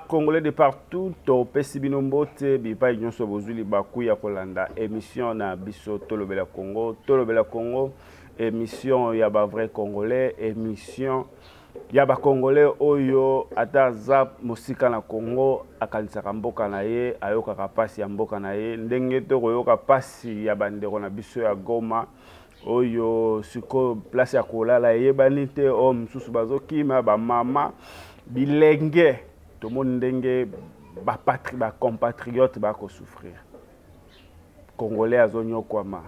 Congolais de partout, to pesi bino mbote bipa nyonso bozuli bakuya kolanda émission na biso Tolobela Congo, émission ya ba vrai congolais, émission ya ba congolais oyo ata za musika na Congo akanisaka mboka na ye ayokaka pasi ya mboka na ye ndenge to koyoka pasi ya bandeko na biso ya Goma oyo siko place ya kolala yebani te o msusu bazokima ba mama bilenge tout le monde ndenge ba compatriote ba ko souffrir congolais azonyo kwama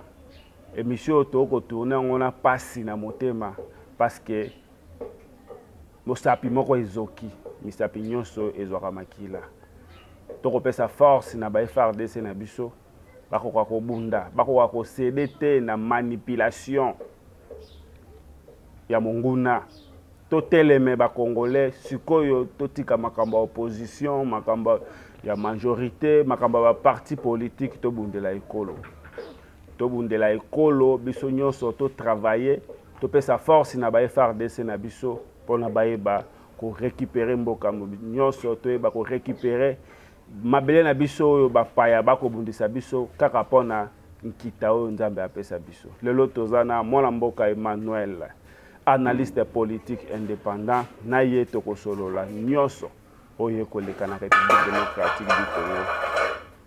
émission to ko tourner ngona pasi na motema parce que mosapi moko ezoki misapi nyonso ezwaka makila to ko pesa force na ba FARDC na biso bako kwa ko bunda bako kwa ko céder na manipulation ya monguna toteleme ba congolais sikoyo totika makambo ya opposition makambo ya majorité makambo ya parti politique to bundela ekolo biso nyonso to travailler to pesa force na ba FARDC na biso pona baeba ko récupérer mboka nyonso to ba ko récupérer mabele na biso oyo ba paya ba ko bundisa biso kaka pona nkita oyo nzambe apesa biso lelo tozana mwana mboka Emmanuel analyste politique indépendant na ye tokosolola nyonso oyo koleka na République démocratique du Congo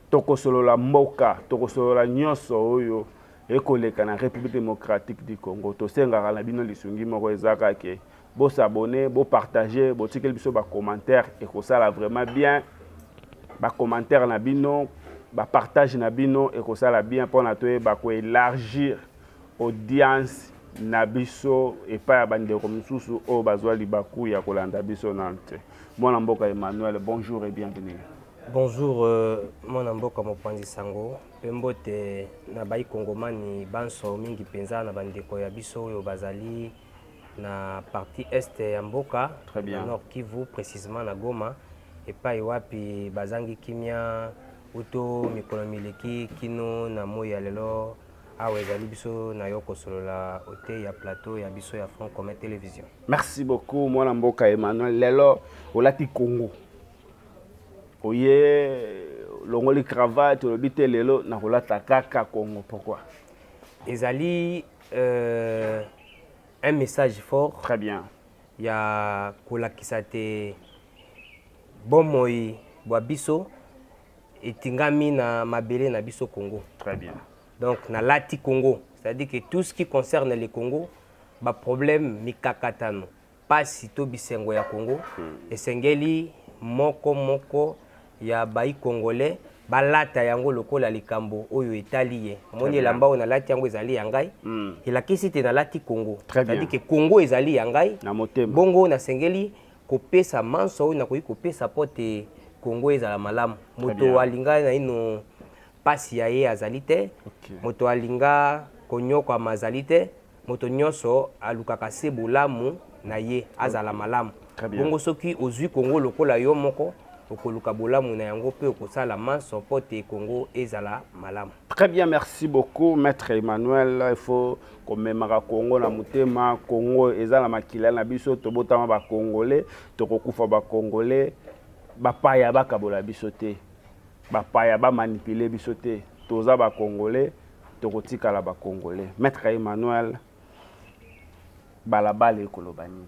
tokosolola mboka tokosolola nyonso oyo ekoleka na République démocratique du Congo tosengaka na bino lisungi moko ezaka ke bo s'abonner bo partager bo tikeli biso ba commentaire et ko sala vraiment bien ba commentaire na bino ba partage na bino et ko sala bien pona to ba ko élargir audience na biso epa ya bandeko misusu o bazwa libaku ya kolanda biso nante mwana mboka Emmanuel bonjour et bienvenue. Bonjour mwana mboka mopanzi sango pembote na bai kongomani banso mingi penza na bandeko ya biso oyo bazali na partie est ya mboka na Nord Kivu précisément na Goma epa wapi bazangi kimia uto mikolo mileki kino na moya lelo awa ezali biso na yoko solola ote ya plateau ya biso ya Front Commun Télévision. Merci beaucoup mwana mboka Emmanuel lelo olati Congo oye longoli cravate olobite lelo na kolata kaka Congo pourquoi ezali un message fort très bien ya kolakisa te bomoi bwa biso etingami na mabele na biso Congo. Très bien. Donc, na lati Congo, c'est-à-dire que tout ce qui concerne le Congo, ba problème mikakatano, pas si to bisengo ya Congo, et sengeli moko ya bai congolais, ba lata yango lokola likambo oyo etaliye. Moni lamba on a lati yango ezali yangai, et la kisite na lati Congo. C'est-à-dire que Congo ezali yangai, bongo na sengeli kopesa manso na koyi kopesa pote Congo ezala malamu. Moto alinga na ino pasi ya ye azali te moto alinga konyoka mazali te moto nyonso alukaka se bolamu na ye azala malamu bongo soki ozwi Congo lokola yo moko okoluka bolamu na yango pe okosala manso pote Congo ezala malamu. Très bien, merci beaucoup maître Emmanuel. Il faut komemaka Congo na mutema Congo ezala makila na biso tobotama ba congolais tokokufa ba congolais bapaya bakabola biso te bapaya ba manipuler biso te toza ba congolais tokotikala ba congolais. Maître Emmanuel balabala ekoloba nini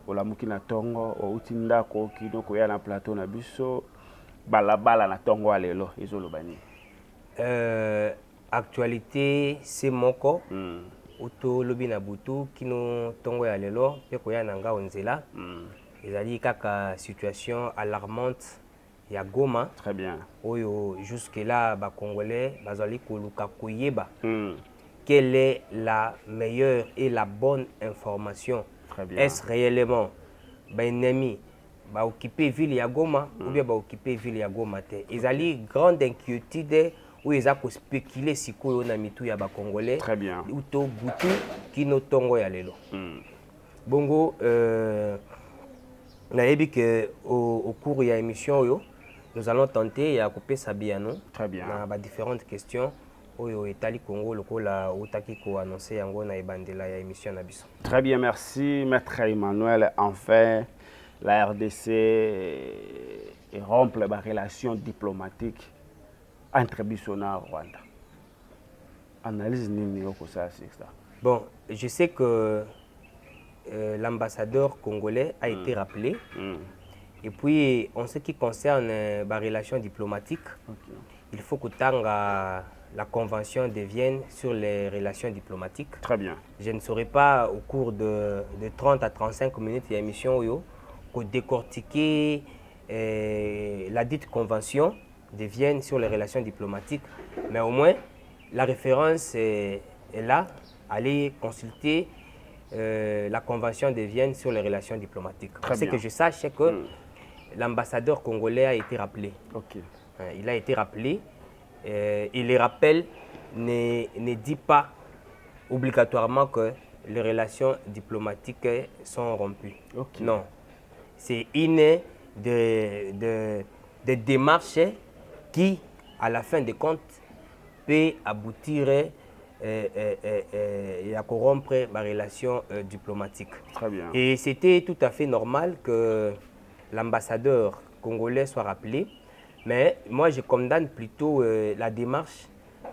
olamuki na tongo outi ndako kino koya na plateau na biso balabala na tongo alelo ezoloba nini actualité c'est moko uto lobi na butu kino tongo ya lelo pe koya na nga onzela ezali kaka situation alarmante ya Goma. Très bien. Oyo jusque là ba congolais bazali koluka koyeba quelle est la meilleure et la bonne information. Très bien. Est-ce réellement ba ennemi ba occuper ville ya Goma ou bien ba occuper ville ya Goma te. Ezali grande inquiétude où ils a ko spéculer sikoyo na mitu ya ba congolais. Très bien. Uto butu kino tongo ya lelo. Bongo, nayebi que au cours de l'émission, nous allons tenter à couper Sabiano. Très bien. Dans différentes questions. Oyo etali Congo lokola utaki ko annoncer yango na ebandela ya émission na biso. Très bien, merci Maître Emmanuel. Enfin, la RDC rompt les relations diplomatiques entre biso na Rwanda. Analyse nini yoko ça c'est ça. Bon, je sais que l'ambassadeur congolais a été rappelé. Et puis, en ce qui concerne les relations diplomatiques, il faut que la convention de Vienne sur les relations diplomatiques. Très bien. Je ne saurais pas, au cours de 30 à 35 minutes de l'émission, décortiquer la dite convention de Vienne sur les relations diplomatiques. Mais au moins, la référence est là. Allez consulter la convention de Vienne sur les relations diplomatiques. Ce que je sache, c'est que l'ambassadeur congolais a été rappelé. Okay. Il a été rappelé. Et le rappel ne dit pas obligatoirement que les relations diplomatiques sont rompues. Okay. Non. C'est une des démarches qui, à la fin des comptes, peut aboutir à corrompre ma relation diplomatique. Très bien. Et c'était tout à fait normal que l'ambassadeur congolais soit rappelé. Mais moi, je condamne plutôt la démarche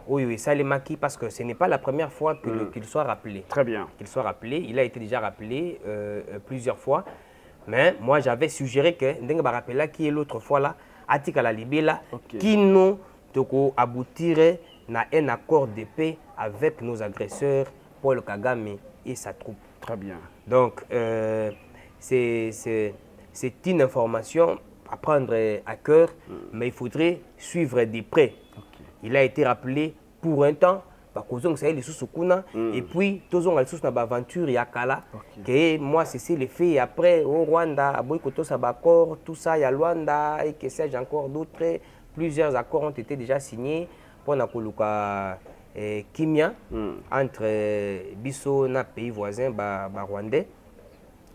Oyo Salemaki parce que ce n'est pas la première fois qu'il soit rappelé. Très bien. Qu'il soit rappelé. Il a été déjà rappelé plusieurs fois. Mais moi, j'avais suggéré que Ndenga Barapela, qui est l'autre fois là, Atika la Libela, qui nous aboutirait à un accord de paix avec nos agresseurs, Paul Kagame et sa troupe. Très bien. Donc, c'est une information à prendre à cœur, mais il faudrait suivre de près. Okay. Il a été rappelé pour un temps, et puis, tous ont une aventure Yakala, que moi, c'est le fait, après, au Rwanda, à Boykoto Sabakor, tout ça, il y a Luanda, et que sais-je encore d'autres, plusieurs accords ont été déjà signés pour Nakoluka Kimia, entre Bisso et pays voisins, Rwandais.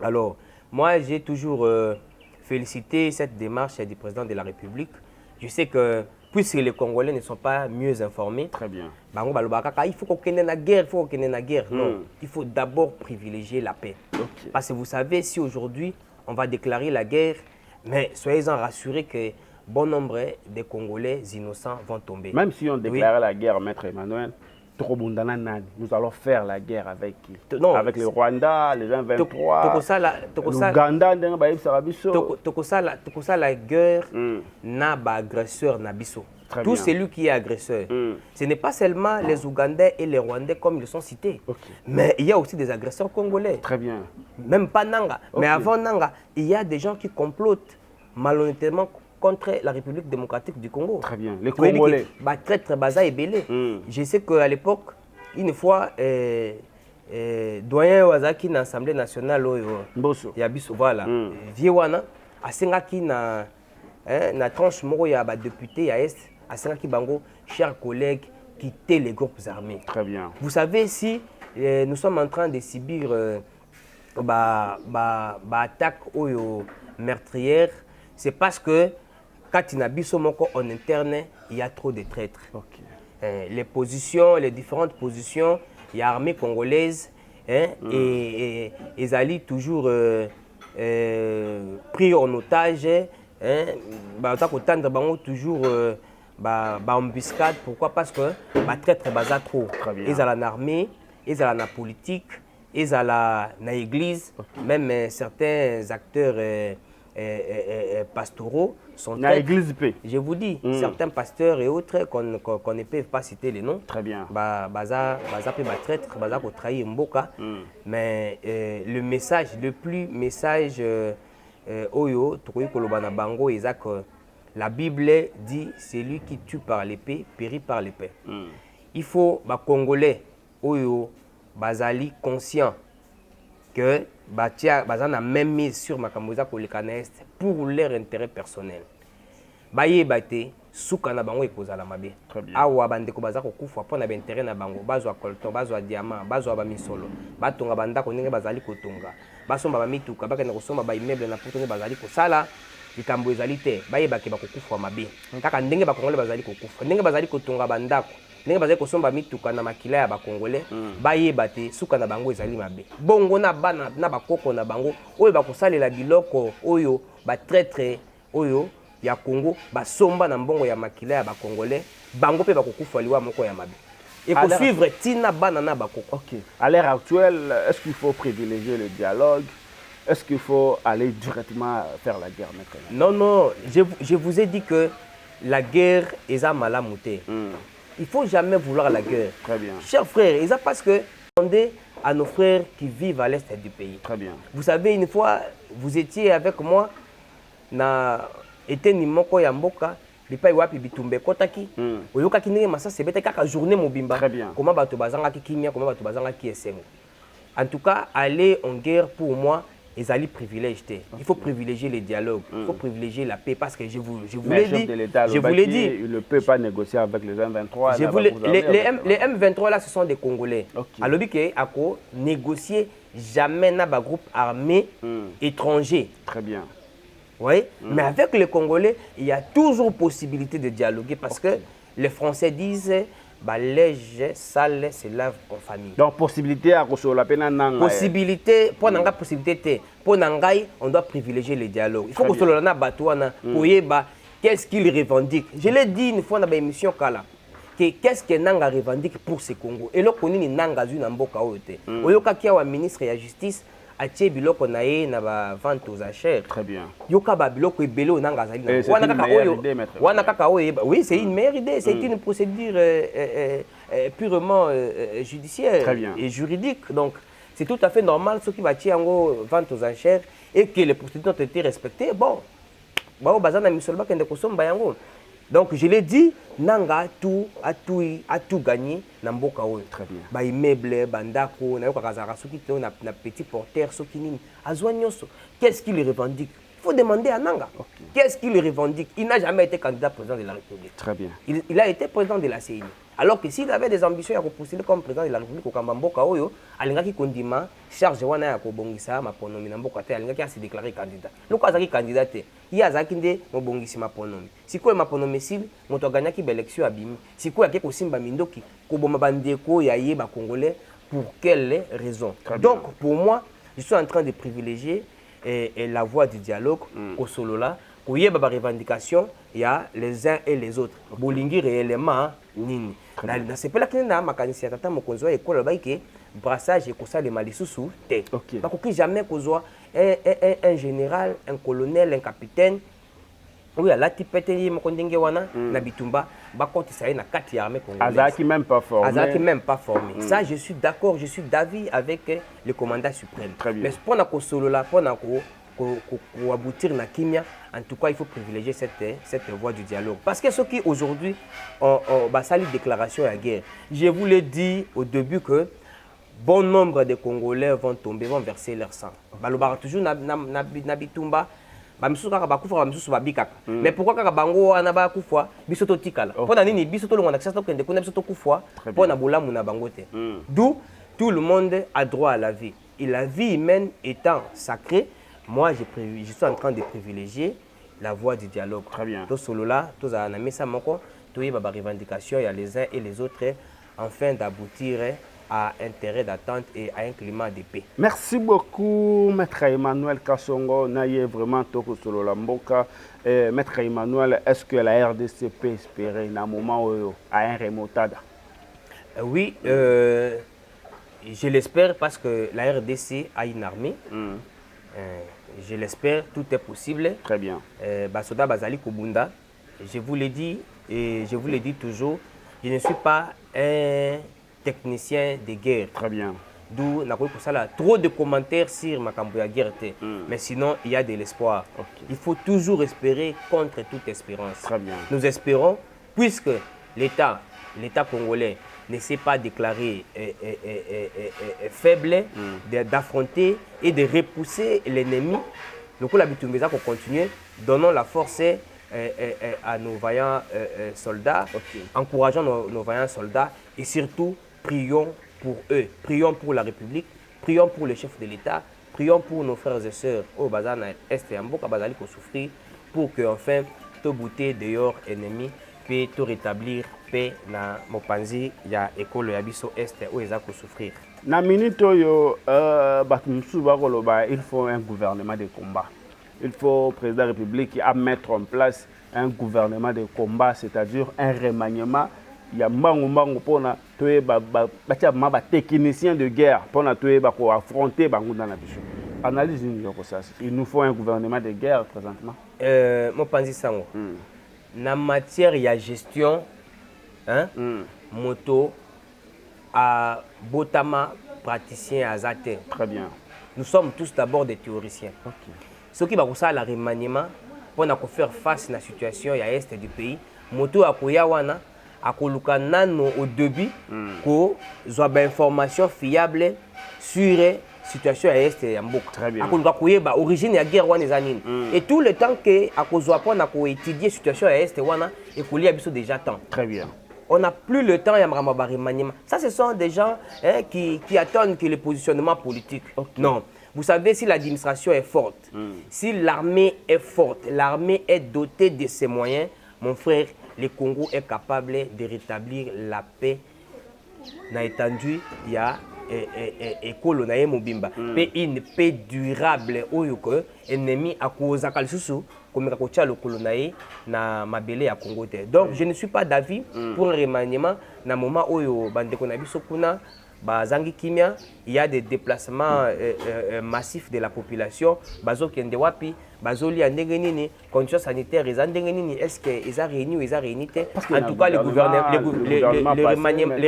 Alors, moi, j'ai toujours féliciter cette démarche du président de la République. Je sais que, puisque les Congolais ne sont pas mieux informés, très bien. Il faut qu'on ait la guerre, il faut qu'on ait la guerre. Non, il faut d'abord privilégier la paix. Okay. Parce que vous savez, si aujourd'hui, on va déclarer la guerre, mais soyez-en rassurés que bon nombre de Congolais innocents vont tomber. Même si on déclarait la guerre, Maître Emmanuel, nous allons faire la guerre avec qui? Non, avec le Rwanda, les 23, l'Ouganda, la guerre n'a pas agresseur nabiso. Tout celui qui est agresseur. Ce n'est pas seulement les Ougandais et les Rwandais comme ils sont cités, mais il y a aussi des agresseurs congolais. Très bien. Même pas Nanga. Mais avant Nanga, il y a des gens qui complotent malhonnêtement contre la République démocratique du Congo. Très bien. Les Congolais. Je sais qu'à l'époque, une fois, doyen Wazaki dans l'Assemblée nationale, voilà, Viewana, a Sengaki na tranche moro ya député ya Est, a Sengaki Bango, chers collègues, quitter les groupes armés. Très bien. Vous savez, si nous sommes en train de subir attaque meurtrière, c'est parce que quand il y a en interne, il y a trop de traîtres. Okay. Les positions, les différentes positions, il y a l'armée congolaise et ils allaient toujours pris en otage. Toujours embuscade. Pourquoi? Parce que les traîtres sont trop. Ils ont l'armée, ils ont la politique, ils ont l'église, même certains acteurs pastoraux sont très... Je vous dis, certains pasteurs et autres qu'on ne peut pas citer les noms. Très bien. Mais le message, Oyo, Bango, que la Bible dit celui qui tue par l'épée périt par l'épée. Il faut les Congolais, Oyo, Bazali conscient que Baza n'a même mis sur Makamouza pour leur intérêt personnel. bayeba te suka na bango ekozala mabe. Très bien. Awa bandeko baza kokufa mpo na baintérêt na bango, bazwa colton, bazwa diamant, bazwa bamisolo, batonga bandako ndenge bazali kotonga, basomba bamituka, bakende kosomba baimmeuble na poto ndenge bazali kosala, likambo ezali te, bayebake bakokufa mabe. Kaka ndenge bakongole bazali kokufa, ndenge bazali kotonga bandako, ndenge bazali kosomba mituka na makila ya bakongole, bayeba te suka na bango ezali mabe. Bongo na bana na bakoko na bango oyo bakosalela biloko oyo batraître oyo ya Congo basomba na mbongo ya makila ya bakongolais bango pe bakokufa liwa moko ya mabe. Et pour suivre tina bana na bakoko. OK. À l'heure actuelle, est-ce qu'il faut privilégier le dialogue? Est-ce qu'il faut aller directement faire la guerre maintenant? Non, non, je vous ai dit que la guerre est à malamouté. Il faut jamais vouloir la guerre. Très bien. Chers frères, c'est parce que demandez à nos frères qui vivent à l'est du pays. Très bien. Vous savez, une fois, vous étiez avec moi na était ni moko ya mboka lipa wapi bitumbe kotaki oyoka kinenge masa sebete kaka journée mobimba comment bato bazanga kimia comment bato bazanga ki esengo. En tout cas, aller en guerre pour moi ezali privilège té. Il faut privilégier les dialogues, il faut privilégier la paix parce que je vous l'ai dit, je vous l'ai dit, il ne peut pas négocier avec les M23. Les M23 là ce sont des Congolais. Alors que ako négocier jamais na ba groupe armé étranger. Très bien. Oui, mais avec les Congolais, il y a toujours possibilité de dialoguer parce que les Français disent léger, sale, se lave en famille. Donc, possibilité à la peine. Possibilité, pour n'anga possibilité, pour n'angai, on doit privilégier les dialogues. Il faut que ce soit batouana, qu'est-ce qu'il revendique. Je l'ai dit une fois dans l'émission Kala. Qu'est-ce que Nanga revendique pour ce Congo? Et là, on a Nanga zu Namboka Oyote. Oyoka qui est ministre de la Justice. Atie biloko na ye na ba vente aux enchères. Très bien. Yoka ba biloko ebelo nanga zali na. Wana kaka oyo. Oui, c'est une meilleure idée, c'est une procédure purement judiciaire et juridique. Donc, c'est tout à fait normal ce qui va tirer en vente aux enchères et que les procédures ont été respectées. Bon, ba bazana misolba kende kosomba yango. Donc je l'ai dit, nanga a tout gagné na mboka oyo. Très bien. Ba immeuble, bandako, na yokakazara soki te na petit porteur soki nini. Azwa nyoso. Qu'est-ce qu'il revendique? Il faut demander à Nanga. Qu'est-ce qu'il revendique? Il n'a jamais été candidat président de la République. Très bien. Il a été président de la CENI. Alors que s'il avait des ambitions à repostuler comme président de la République au Kambamboka Oyo, alingaki kondima charge wana ya kobongisa maponomi na mboka te alingaki a se déclarer candidat. Loko azaki candidat te. Il azaki nde mobongisi maponomi. Sikoyo maponomi sil moto aganyaki ba élection abimi. Sikoyo yake kosimba mindoki koboma bandeko ya ye ba congolais pour quelle raison? Donc pour moi, je suis en train de privilégier la voie du dialogue au solola. Il y a des revendications, il y a les uns et les autres. Bolingi réellement nini. C'est pas la clé na makanisi tata mokonzo école ba ke brassage et kosa le malisusu te. Ba ko jamais kozwa un général, un colonel, un capitaine. Oui, la tipete yi mokondenge wana na bitumba ba kotisa na kati armée congolaise. Azaki même pas formé. Azaki même pas formé. Ça je suis d'accord, je suis d'avis avec le commandant suprême. Mais pour na ko solo la pour na ko aboutir na kimia, en tout cas il faut privilégier cette voie du dialogue parce que ceux qui aujourd'hui ont sali déclaration à guerre, je vous l'ai dit au début que bon nombre de Congolais vont tomber, vont verser leur sang. Balobara toujours na bitumba bamisusu kaka bakufa bamisusu babikaka. Mais pourquoi kaka bango wana bakufa biso to tikala pona nini biso to longa na kisa to kende kuna biso to kufa pona bolamu na bango te. D'où tout le monde a droit à la vie et la vie humaine étant sacrée. Moi, je suis en train de privilégier la voie du dialogue. Très bien. Tout solo là, tout ça, on a mis ça moko, tout y a des revendications, il y a les uns et les autres, afin d'aboutir à un terrain d'attente et à un climat de paix. Merci beaucoup, Maître Emmanuel Kassongo. Naye vraiment toko solo la mboka. Maître Emmanuel, est-ce que la RDC peut espérer un moment à un remontada? Oui, je l'espère parce que la RDC a une armée. Je l'espère, tout est possible. Très bien. Basoda Bazali Kobunda, je vous l'ai dit et je vous l'ai dit toujours, je ne suis pas un technicien de guerre. Très bien. D'où trop de commentaires sur ma guerre. Mais sinon, il y a de l'espoir. Il faut toujours espérer contre toute espérance. Très bien. Nous espérons, puisque l'État congolais ne s'est pas déclaré faible, d'affronter et de repousser l'ennemi. Donc, la Bitumbeza pour continuer, donnons la force à nos vaillants soldats, encourageons nos vaillants soldats et surtout prions pour eux, prions pour la République, prions pour le chef de l'État, prions pour nos frères et sœurs au Bazana Est et Amboka Bazali pour souffrir, pour que enfin tout bouter dehors ennemi, puis tout rétablir paix na mopanzi ya école ya biso Est où ils ont souffrir. Na minute il faut un gouvernement de combat. Il faut, président de la République, à mettre en place un gouvernement de combat, c'est-à-dire un remaniement. Il y a des techniciens de guerre pour affronter analyse. Il nous faut un gouvernement de guerre présentement. Mopanzi Sango. Na matière il y a gestion, hein, moto, à Botama, praticien à Zate. Très bien. Nous sommes tous d'abord des théoriciens. Ce qui va faire le remaniement pour faire face à la situation à l'est du pays. Moto à Koyawana, à Kolukanano au début, pour avoir des informations fiables sur la situation à l'est de Mboka. Très bien. À origine de la guerre. Et tout le temps que à étudier la situation à l'est, il y a déjà temps. Très bien. On n'a plus le temps à remaniement. Ça, ce sont des gens qui attendent que le positionnement politique. Non. Vous savez, si l'administration est forte, si l'armée est forte, l'armée est dotée de ses moyens, mon frère, le Congo est capable de rétablir la paix. N'a étendu, il y a école na mobimba. Paix, une paix durable où ennemi à cause de kalsusu comme kakocha le colonae na mabele à Congo. Donc je ne suis pas d'avis pour un remaniement na moment où bandeko na biso kuna bazangi kimia, il y a des déplacements massifs de la population, bazo kende wapi, bazoli a ndengenini, conditions sanitaires ils ont ndengenini, est-ce qu'ils ont réuni ou ils ont réuni? En tout cas, le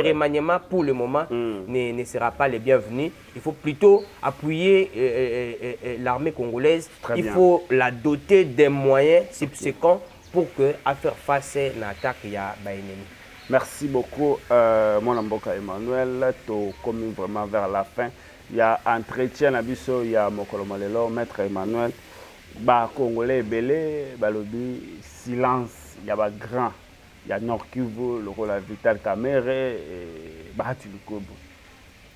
remaniement pour le moment ne sera pas le bienvenu. Il faut plutôt appuyer l'armée congolaise. Il faut la doter des moyens subséquents pour que à faire face à l'attaque il y a ennemi. Merci beaucoup, mon Mboka Emmanuel. Tu commis vraiment vers la fin. Il y a entretien à Bisso, il y a Mokolo Malelo, Maître Emmanuel. Bah, Congolais belé, bah, le silence, il y a bah, grand. Il y a Nord Kivu, le rôle Vital Kamere, et bah, tu le coupes.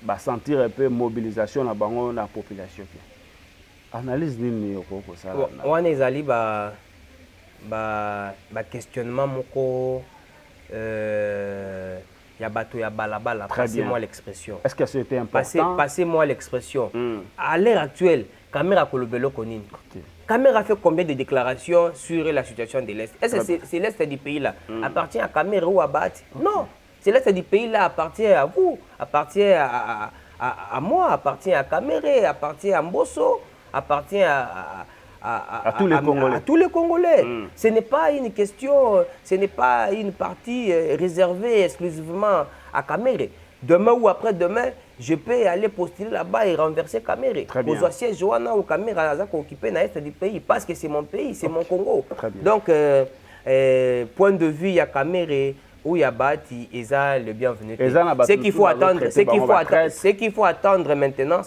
Bah, sentir un peu mobilisation dans la population. Analyse ni au ça. On est allé bah questionnement moko. Ya bato ya balabala, passez-moi l'expression. Est-ce que c'était important? Passez-moi l'expression. À l'heure actuelle, Kamera Kolobelo Konine. Kamera a fait combien de déclarations sur la situation de l'Est? Est-ce que c'est l'Est du pays là appartient à Kamera ou à Bati? Non, c'est l'Est du pays là appartient à vous, appartient à moi, appartient à Kamera, appartient à Mbosso, appartient à tous les Congolais. À tous les Congolais. Ce n'est pas une question, ce n'est pas une partie réservée exclusivement à Kamere. Demain ou après-demain, je peux aller postuler là-bas et renverser Kamere. Aux sièges Joana ou Kamere a occupé l'Est du pays parce que c'est mon pays, c'est mon Congo. Donc, point de vue, il y a Kamere ou il y a Bati, ils ont le bienvenu. Ce qu'il faut attendre maintenant,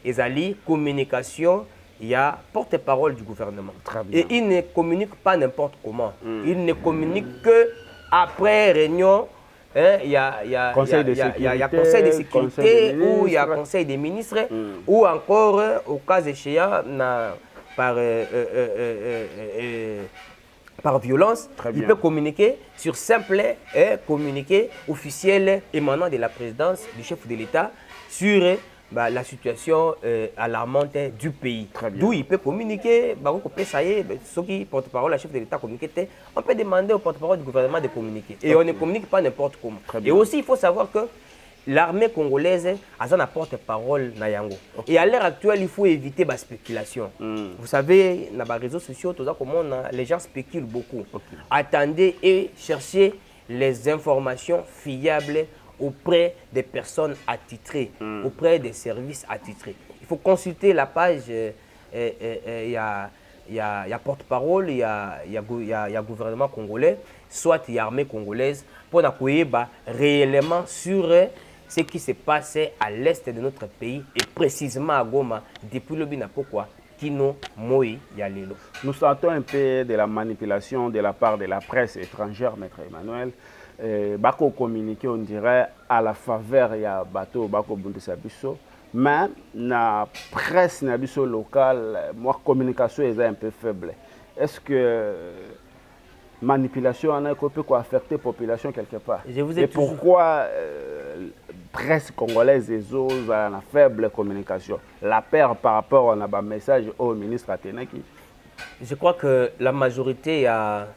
ils ont communication. Il y a porte-parole du gouvernement. Et il ne communique pas n'importe comment. Il ne communique que après réunion. Il y a conseil de sécurité ou il y a conseil des ministres ou encore au cas échéant par violence. Il peut communiquer sur simple communiqué officiel émanant de la présidence du chef de l'État sur la situation alarmante du pays. D'où il peut communiquer, ceux qui porte-parole, la chef de l'État communiquer, on peut demander au porte-parole du gouvernement de communiquer. Et on ne communique pas n'importe comment. Et aussi, il faut savoir que l'armée congolaise a un porte-parole na yango. Et à l'heure actuelle, il faut éviter la spéculation. Vous savez, dans les réseaux sociaux, les gens spéculent beaucoup. Attendez et cherchez les informations fiables auprès des personnes attitrées, auprès des services attitrés. Il faut consulter la page, il y a porte-parole, il y a gouvernement congolais, soit il y a armée congolaise, pour nous réellement sur ce qui se passe à l'est de notre pays, et précisément à Goma, depuis le Bina. Pourquoi? kino moi ya lelo. Nous sentons un peu de la manipulation de la part de la presse étrangère, Maître Emmanuel. Bako communiquer, on dirait, à la faveur ya bateau Bako Bundesa Bisso. Mais la presse nabiso locale, moi, communication est un peu faible. Est-ce que manipulation en a peut affecter la population quelque part? Et pourquoi presse congolaise et autres a une faible communication? La paire par rapport à un message au ministre Atenaki? Je crois que la majorité a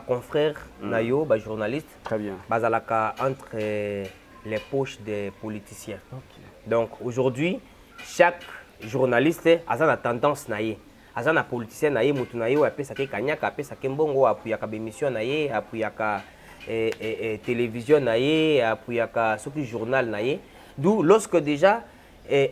confrères, nayo, journalistes, très bien, bazalaka entre les poches des politiciens. Okay. Donc aujourd'hui, chaque journaliste a une tendance naïe. A une politicien naïe, mutu naïe, apé sa ke kanyaka, apé sa ke mbongo, apuyaka émission naïe, apuyaka télévision naïe, apuyaka soki journal naïe. D'où lorsque déjà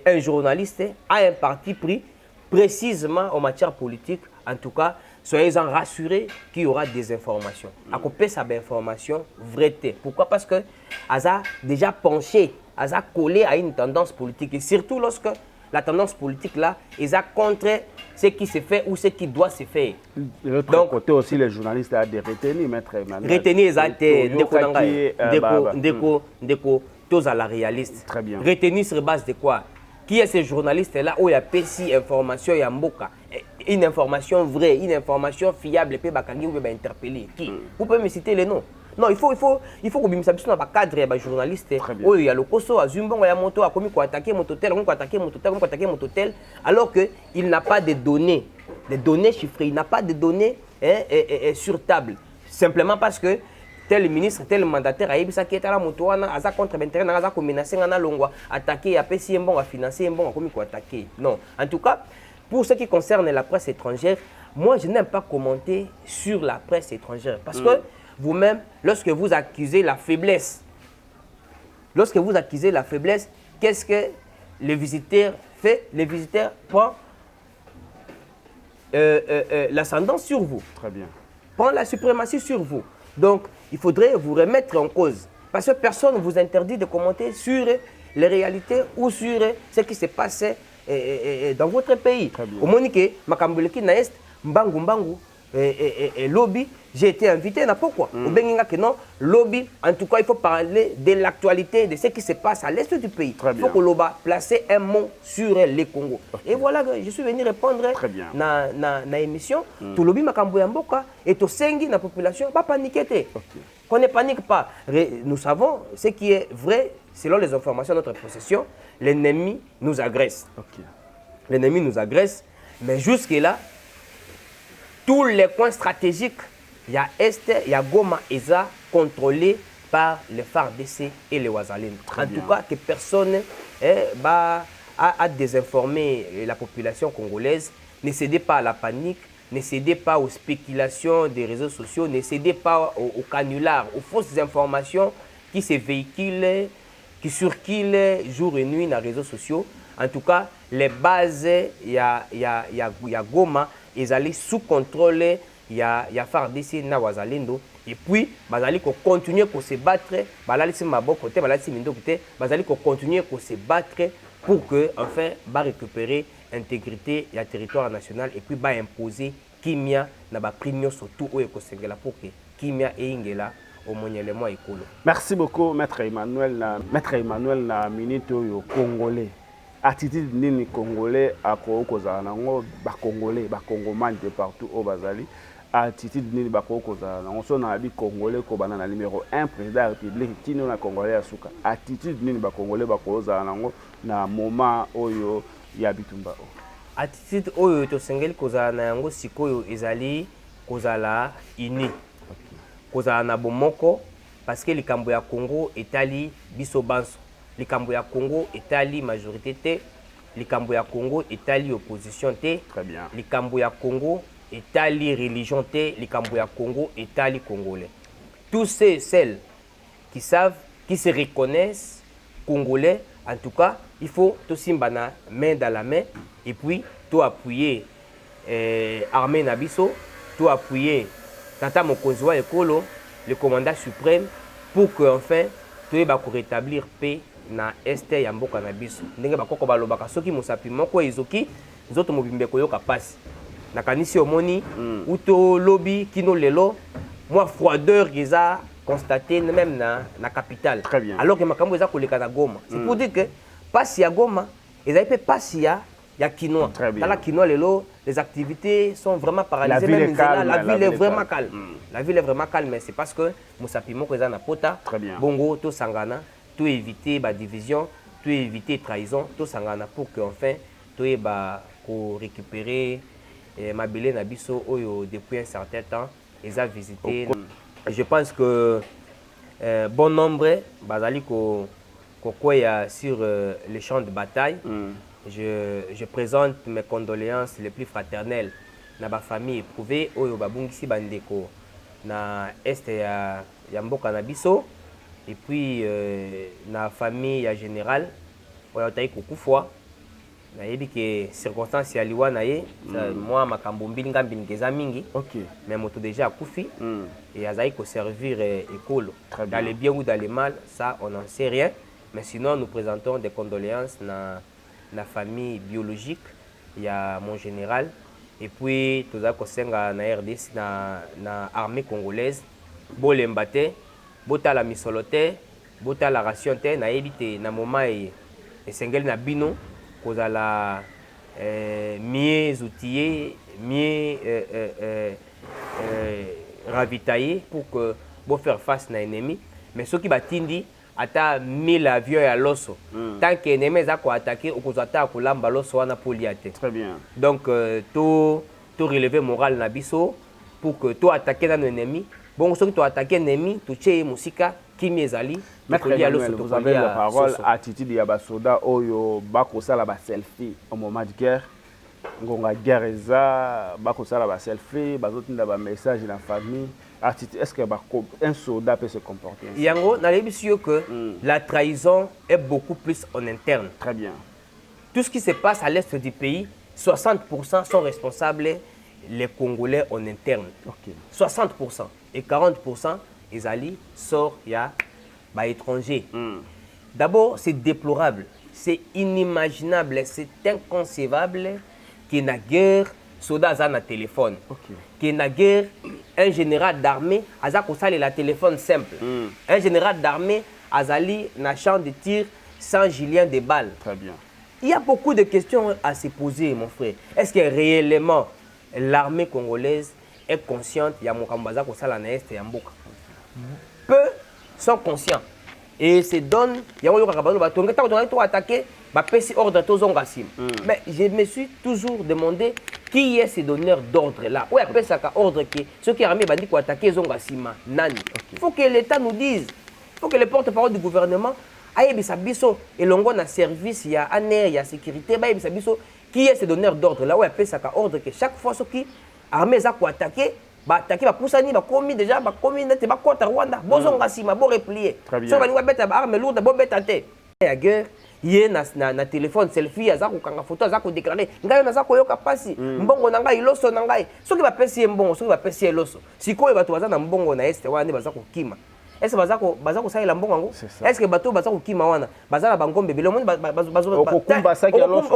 un journaliste a un parti pris précisément en matière politique, en tout cas, soyez-en rassurés qu'il y aura des informations. À côté de cette information, vérité. Pourquoi? Parce que Aza déjà penché, Aza collé à une tendance politique. Et surtout lorsque la tendance politique là, ils a contre ce qui se fait ou ce qui doit se faire. De l'autre côté aussi, les journalistes ont des retenus, Maître Emmanuel. Retenus, ils tous à la réaliste. Très bien. Retenus sur base de quoi? Qui est ce journaliste-là où il y a PCI information, il y a Mboka, une information vraie, une information fiable, et puis Bakangi ou interpeller. Qui? Vous pouvez me citer les noms? Non, il faut que vous sachiez dans le cadre des journalistes. Oh, il y a le Koso, à Zumbon, il y a Moto, à commis quoi attaquer mon hôtel, on attaquer mon hôtel, on attaquer mon hôtel, alors qu'il n'a pas de données, chiffrées, il n'a pas de données sur table. Simplement parce que tel ministre, tel mandataire a eu ça qui est à la moto, a contre l'intérêt, a menacé, a longwa, attaqué, a payé un bon, a financé un bon, a commis quoi attaquer. Non. En tout cas, pour ce qui concerne la presse étrangère, moi je n'aime pas commenter sur la presse étrangère. Parce que vous-même, lorsque vous accusez la faiblesse, qu'est-ce que le visiteur fait? Le visiteur prend l'ascendance sur vous. Très bien. Prend la suprématie sur vous. Donc, il faudrait vous remettre en cause. Parce que personne ne vous interdit de commenter sur les réalités ou sur ce qui se passe dans votre pays. Au Monique, Makambuleki Naest, Mbangu, lobby, j'ai été invité, n'a pourquoi? Au Benginga que non, lobby, en tout cas, il faut parler de l'actualité, de ce qui se passe à l'est du pays. Il faut que l'OBA place un mot sur les Congo. Et voilà, je suis venu répondre dans l'émission. Tout lobby Makambu Mboka et tout sengi la population, pas paniquer. Qu'on ne panique pas. Nous savons ce qui est vrai, selon les informations de notre possession, l'ennemi nous agresse. L'ennemi nous agresse, mais jusque-là, tous les coins stratégiques, il y a Est, il y a Goma, ESA, contrôlés par les FARDC et les Ouazalines. En tout cas, que personne a désinformé la population congolaise. Ne cédez pas à la panique, ne cédez pas aux spéculations des réseaux sociaux, ne cédez pas aux canulars, aux fausses informations qui se véhiculent, qui circulent jour et nuit dans les réseaux sociaux. En tout cas, les bases, il y a Goma, ils allaient sous contrôle, il y a FARDC na Wazalendo. Et puis, ils allaient continuer à se battre, ils allaient continuer à se battre pour que, enfin, récupérer l'intégrité du territoire national et puis imposer Kimia na ba premio surtout au Ekosengela pour que Kimia et Ingela au monyelemo ekolo. Merci beaucoup, Maître Emmanuel. Maître Emmanuel na minute yo congolais. Attitude nini congolais à kozala nango ba congolais ba congomani de partout au bazali attitude nini ba kozala nango so na bi congolais ko bana na numéro 1 président de la République tino na congolais asuka attitude nini ba congolais ba kozala nango na moment oyo ya bitumba o attitude oyo to sengeli kozala na yango sikoyo ezali kozala ini kozala na bomoko parce que likambo ya Congo etali biso banso. Likambo ya Congo etali majorité te, likambo ya Congo etali opposition te, likambo ya Congo etali religion te, likambo ya Congo etali congolais. Tous ceux et celles qui savent, qui se reconnaissent congolais, en tout cas, il faut tout simbana main dans la main et puis tout appuyer armée nabiso, tout appuyer Tata Mokonzi wa Ekolo, le commandant suprême pour que enfin tout va rétablir paix na este ya mboka na biso ndenge bakoko balobaka soki mosapi moko ezoki nzoto mobimbe koyoka pasi nakanisi omoni uto lobi kino lelo moi froideur eza constaté même na capitale alors que makambo eza koleka na Goma c'est pour dire que pasi ya Goma ezali pe pasi ya quinoa. Dans la quinoa, les activités sont vraiment paralysées. La ville est vraiment calme. La ville est vraiment calme, mais c'est parce que Moussapi Moko est en pota. Bongo, tout sangana, tout éviter la division, tout éviter trahison, tout sangana pour qu'enfin, tout pour récupérer Mabélé Nabiso depuis un certain temps. Ils ont visité. Je pense que bon nombre, Bazali sur les champs de bataille. Je présente mes condoléances les plus fraternelles à ma famille éprouvée oyo babungisi bandeko na est ya mboka na biso et puis na famille ya général oyo tayi kokufwa na yebi ke circonstance ya liwa na ye moi makambo mbili ngambi ngeza mingi mais moto déjà akufi et azai ko servir école dans les bien ou dans les mal ça on n'en sait rien mais sinon nous présentons des condoléances na famille biologique, il y a mon général, et puis tout ça kosenga na RDC na armée congolaise, bolembate, bota la misolote, bota la ration te na ebité na moment et sengel na bino kozala mieux outillé, mieux ravitaillé pour que bo faire face na ennemi, mais ceux qui batindi ata 1000 avions à l'osso. Tant que l'ennemi est attaqué, on peut attaquer l'amba l'osso à Napoliate. Très bien. Donc, tout relever moral nabiso pour que tu attaques un ennemi. Bon, ceux qui tu attaqué un ennemi, tu tues musika, qui m'ezali. Maître Emmanuel, vous avez la parole. Attitude de Yabasoda, oyo bakosa la selfie au moment de guerre. Ngonga guerre eza, bakosa la selfie, bazotinda ba message dans la famille. Est-ce qu'un soldat peut se comporter ainsi? Yango, on a sûr que la trahison est beaucoup plus en interne. Très bien. Tout ce qui se passe à l'est du pays, 60% sont responsables les Congolais en interne. 60%. Et 40%, les alliés sortent à étrangers. D'abord, c'est déplorable, c'est inimaginable, c'est inconcevable qu'il n'y ait guerre. Soda a un téléphone. Qui n'a guère un général d'armée a la téléphone simple. Un général d'armée a un champ de tir sans gilet de balles. Très bien. Il y a beaucoup de questions à se poser, mon frère. Est-ce que réellement l'armée congolaise est consciente il y a mon kambaza ko sala na est ya mboka? Peu sont conscients et se donnent il y a yo kakabano ba tonga to attaquer ba pesi ordre to zonga sim. Mais je me suis toujours demandé qui est ce donneur d'ordre là? Où appelle ça ordre qui ceux qui armés bandit pour attaquer zonga sima nani? Il faut que l'État nous dise. Il faut que les porte-parole du gouvernement aille bisa biso et longo na service il y a aner il y a sécurité ba bisa biso qui est ce donneur d'ordre là? Où appelle ça ordre que chaque fois ceux qui armés za ko attaquer ba attaquer ba poussani ba komi déjà ba komi net ba kota Rwanda bozonga sima bo replier. So ba ni beta ba arme lourde bo beta te. Ya guerre yé na téléphone selfie azako kanga photo azako déclarer ngai nazako yoka pasi mbongo na ngai loso na ngai soki ba pesi mbongo soki ba pesi loso sikoyo bato bazana mbongo na este wana bazako kima est-ce bazako salela mbongo ngo est-ce que bato bazako kima wana bazala bangombe bele monde okumba saki ya loso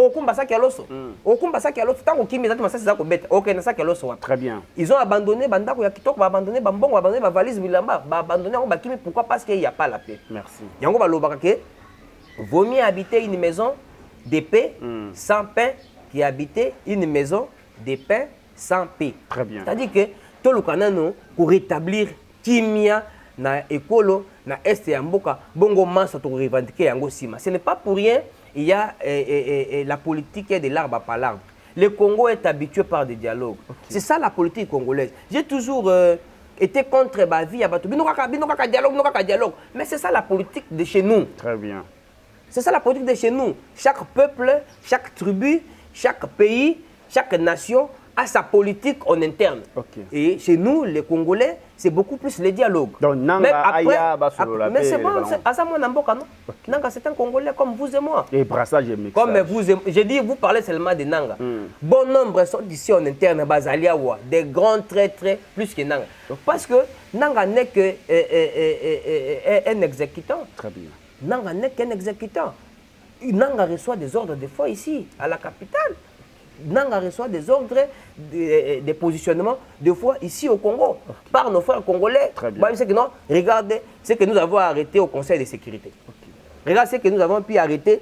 okumba saki ya loso tango kimi zatu masasi zako beta OK na saki ya loso wa très bien ils ont abandonné bandako ya kitoko ba abandonné ba mbongo abandonné ba valise bilamba ba abandonné ngo ba kimi pourquoi parce qu'il y a pas la paix. Merci yango ba lobaka ke vaut mieux habiter une maison de paix sans pain qu'habiter une maison de pain sans paix. Très bien. C'est-à-dire que tout le canano pour rétablir kimia na écolo na est ya mboka bongo mansa to revendiquer yango sima. Ce n'est pas pour rien il y a la politique de l'arbre par l'arbre. Le Congo est habitué par des dialogues. C'est ça la politique congolaise. J'ai toujours été contre ma vie à Bato. Binokaka dialogue. Mais c'est ça la politique de chez nous. Très bien. C'est ça la politique de chez nous. Chaque peuple, chaque tribu, chaque pays, chaque nation a sa politique en interne. Et chez nous, les Congolais, c'est beaucoup plus le dialogue. Donc, Nanga, mais c'est bon, à ça, moi, Namboka, non? Nanga, c'est un Congolais comme vous et moi. Et brassage et mixage. Comme vous et moi. J'ai dit, vous parlez seulement de Nanga. Bon nombre sont ici en interne, Bazaliawa, des grands traîtres, plus que Nanga. Parce que Nanga n'est qu'un exécutant. Très bien. Nanga n'est qu'un exécutant. Nanga reçoit des ordres des fois ici, à la capitale. Nanga reçoit des ordres, des positionnements, des fois ici au Congo, par nos frères congolais. Très bien. C'est que non, regardez ce que nous avons arrêté au Conseil de sécurité. Regarde ce que nous avons pu arrêter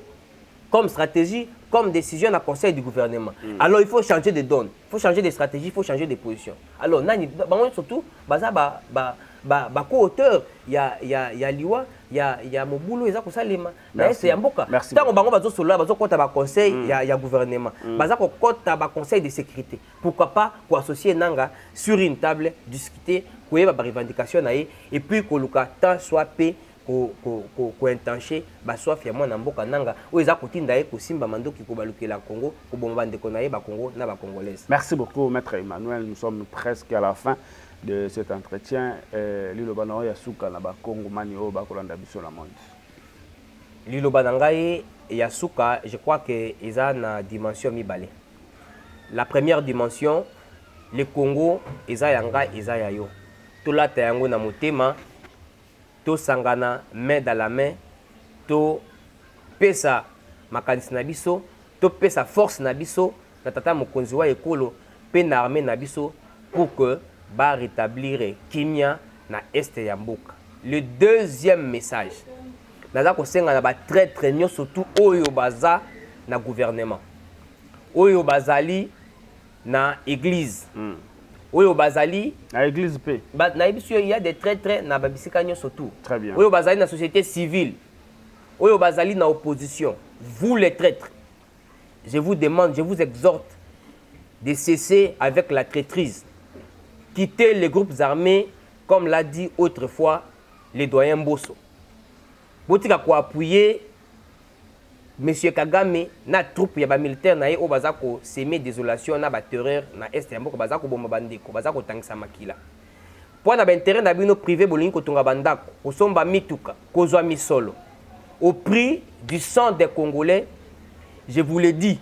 comme stratégie, comme décision dans le Conseil du gouvernement. Alors il faut changer de donne, il faut changer de stratégie, il faut changer de position. Alors, surtout, co-auteur, il y a Liwa, il y a Mobulo, il y a Kosalema. Merci. Merci. Tant que le conseil, il y a gouvernement. Le conseil de sécurité. Pourquoi pas associer Nanga sur une table, discuter, qu'il y ait des revendications et puis que le temps soit payé. Ko intenché ba soif ya mwana mboka nanga o eza kotinda ye ko simba mandoki ko balukela Congo ko bomba ndeko na ye ba Congo na ba congolaise. Merci beaucoup maître Emmanuel, nous sommes presque à la fin de cet entretien. Liloba na ya suka na ba Congo mani o ba kolanda biso la monde. Liloba na ngai ya suka, je crois que eza na dimension mibale. La première dimension, le Congo eza yanga eza ya yo. To lata yango na motema. To sangana main dans la main, to pesa makanisi na biso, to pesa force na biso, na tata mokonzi wa ekolo, pe na armée na biso pour que ba rétablir kimia na est ya mboka. Le deuxième message, naza ko senga na ba traître nyo surtout oyo baza na gouvernement. Oyo bazali na église. Oyo bazali na église paix. Il y a des traîtres na babisika nyo surtout. Très bien. Oyo bazali na société civile. Oyo bazali na opposition. Vous les traîtres, je vous demande, je vous exhorte de cesser avec la traîtrise. Quittez les groupes armés comme l'a dit autrefois les doyens Bosso. Botika ko appuyer Monsieur Kagame na troupe ya ba militaire na ye o bazako semer désolation na ba terreur na est ya mboka bazako bomba bandeko bazako tangisa makila. Pour na ba intérêt na bino privé bolingi ko tonga bandako ko somba mituka ko zwa misolo. Au prix du sang des Congolais, je vous le dis,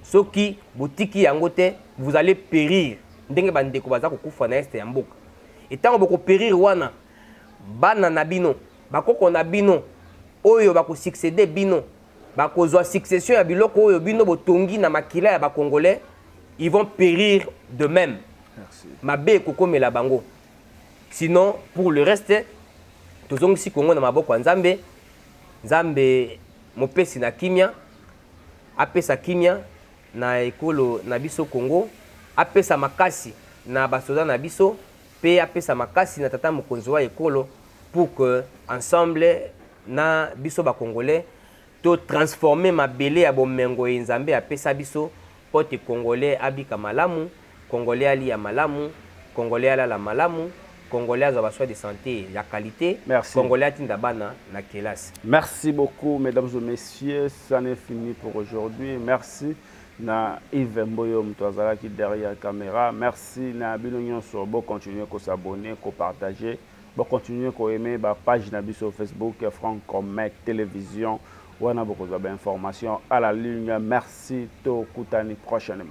ceux qui botiki yangote, vous allez périr. Ndenge bandeko bazako kufa na est ya mboka. Et tant boko périr wana bana na bino, bakoko na bino oyo bako succéder bino. Bakozwa succession ya biloko oyo bino botongi na makila ya ba Congolais, ils vont périr de même. Merci. Mabe kokomela bango. Sinon pour le reste tozongisi Congo na maboko ya Nzambe. Nzambe mopesi na kimia, apesa kimia na ekolo na biso Congo, apesa makasi na basoda na biso, pe apesa makasi na tata mokonzi wa ekolo pour que ensemble na biso ba Congolais to transformer mabele ya bomengo ya Nzambe apesa biso pote Congolais abika malamu, Congolais ali ya malamu, Congolais ala la malamu, Congolais azwa ba soins de santé ya qualité. Merci. Congolais atinda bana na kelasi. Merci beaucoup mesdames et messieurs, ça n'est fini pour aujourd'hui. Merci na Yves Mboyo Mtwazala qui derrière la caméra. Merci na bino nyonso bo continuer ko s'abonner, ko partager, bo continuer ko aimer ba page na biso Facebook Francomet Télévision. On a beaucoup d'informations à la ligne. Merci, to kutani prochainement.